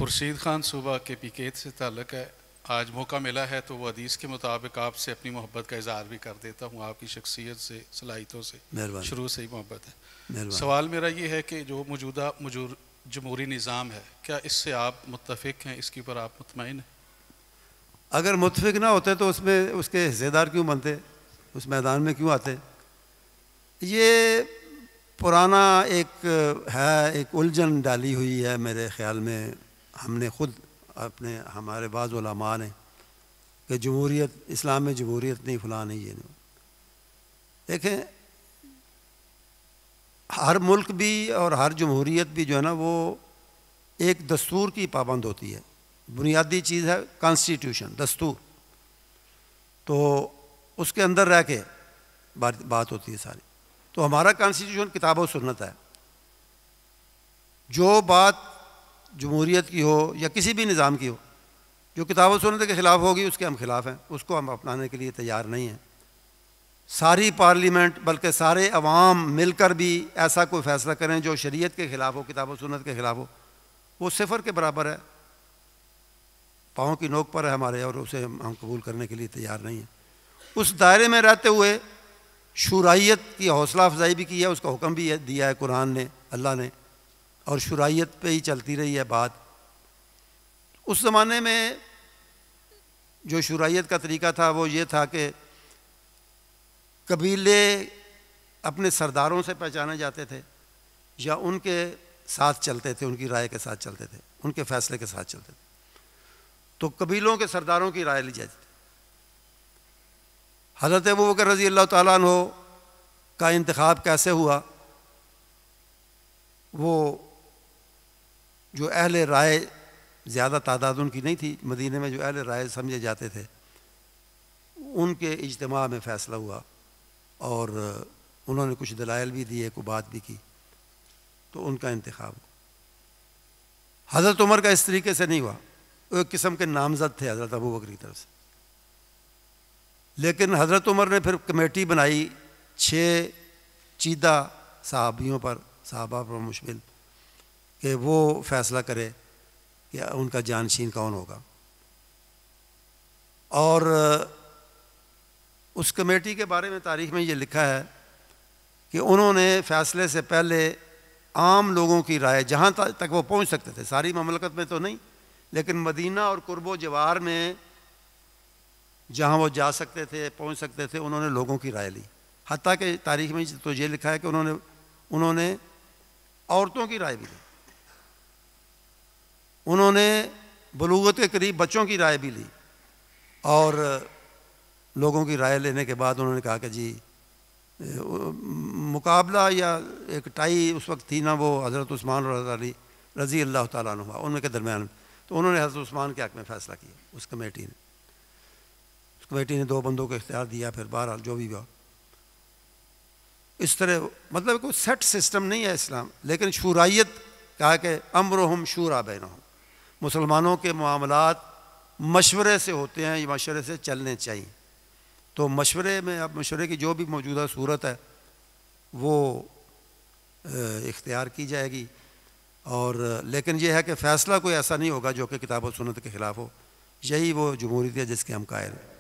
خورشید خان صوبہ کے پی کے سے تعلق ہے. آج موقع ملا ہے تو وہ حدیث کے مطابق آپ سے اپنی محبت کا اظہار بھی کر دیتا ہوں. آپ کی شخصیت سے، صلاحیتوں سے شروع سے ہی محبت ہے. سوال میرا یہ ہے کہ جو موجودہ جمہوری نظام ہے، کیا اس سے آپ متفق ہیں؟ اس کے اوپر آپ مطمئن ہیں؟ اگر متفق نہ ہوتے تو اس میں اس کے حصے دار کیوں بنتے، اس میدان میں کیوں آتے؟ یہ پرانا ایک الجھن ڈالی ہوئی ہے میرے خیال میں. ہم نے خود ہمارے بعض علماء نے کہ جمہوریت، اسلام میں جمہوریت نہیں، فلاں نہیں، یہ نہیں. دیکھیں، ہر ملک بھی اور ہر جمہوریت بھی جو ہے نا وہ ایک دستور کی پابند ہوتی ہے. بنیادی چیز ہے کانسٹیٹیوشن، دستور. تو اس کے اندر رہ کے بات ہوتی ہے ساری. تو ہمارا کانسٹیٹیوشن کتاب و سنت ہے. جو بات جمہوریت کی ہو یا کسی بھی نظام کی ہو، جو کتاب و سنت کے خلاف ہوگی اس کے ہم خلاف ہیں، اس کو ہم اپنانے کے لیے تیار نہیں ہیں. ساری پارلیمنٹ بلکہ سارے عوام مل کر بھی ایسا کوئی فیصلہ کریں جو شریعت کے خلاف ہو، کتاب و سنت کے خلاف ہو، وہ صفر کے برابر ہے، پاؤں کی نوک پر ہے ہمارے، اور اسے ہم قبول کرنے کے لیے تیار نہیں ہیں. اس دائرے میں رہتے ہوئے شورائیت کی حوصلہ افزائی بھی کی ہے، اس کا حکم بھی دیا ہے قرآن نے، اللہ نے، اور شورائیت پہ ہی چلتی رہی ہے بات. اس زمانے میں جو شورائیت کا طریقہ تھا وہ یہ تھا کہ قبیلے اپنے سرداروں سے پہچانے جاتے تھے یا ان کے ساتھ چلتے تھے، ان کی رائے کے ساتھ چلتے تھے، ان کے فیصلے کے ساتھ چلتے تھے. تو قبیلوں کے سرداروں کی رائے لی جاتی تھی. حضرت ابوبکر رضی اللہ تعالیٰ عنہ کا انتخاب کیسے ہوا؟ وہ جو اہل رائے، زیادہ تعداد ان کی نہیں تھی مدینے میں، جو اہل رائے سمجھے جاتے تھے، ان کے اجتماع میں فیصلہ ہوا اور انہوں نے کچھ دلائل بھی دیے، کوئی بات بھی کی، تو ان کا انتخاب ہوا. حضرت عمر کا اس طریقے سے نہیں ہوا. وہ ایک قسم کے نامزد تھے حضرت ابوبکر کی طرف سے، لیکن حضرت عمر نے پھر کمیٹی بنائی 6 چیدہ صحابیوں پر، صحابہ پر مشمل، کہ وہ فیصلہ کرے کہ ان کا جانشین کون ہوگا. اور اس کمیٹی کے بارے میں تاریخ میں یہ لکھا ہے کہ انہوں نے فیصلے سے پہلے عام لوگوں کی رائے، جہاں تک وہ پہنچ سکتے تھے، ساری مملکت میں تو نہیں، لیکن مدینہ اور قرب و جوار میں جہاں وہ جا سکتے تھے، پہنچ سکتے تھے، انہوں نے لوگوں کی رائے لی. حتیٰ کہ تاریخ میں تو یہ لکھا ہے کہ انہوں نے عورتوں کی رائے بھی لی، انہوں نے بلوغت کے قریب بچوں کی رائے بھی لی. اور لوگوں کی رائے لینے کے بعد انہوں نے کہا کہ جی مقابلہ یا ایک ٹائی اس وقت تھی نا، وہ حضرت عثمان اور حضرت علی رضی اللہ تعالیٰ عنہ ان کے درمیان. تو انہوں نے حضرت عثمان کے حق میں فیصلہ کیا. اس کمیٹی نے 2 بندوں کو اختیار دیا. پھر بہرحال جو بھی ہوا، اس طرح مطلب کوئی سیٹ سسٹم نہیں ہے اسلام، لیکن شورائیت کہا کہ امرہم شورا بینہم، مسلمانوں کے معاملات مشورے سے ہوتے ہیں، یہ مشورے سے چلنے چاہیے. تو مشورے میں اب مشورے کی جو بھی موجودہ صورت ہے وہ اختیار کی جائے گی. اور لیکن یہ ہے کہ فیصلہ کوئی ایسا نہیں ہوگا جو کہ کتاب و سنت کے خلاف ہو. یہی وہ جمہوریت ہے جس کے ہم قائل ہیں.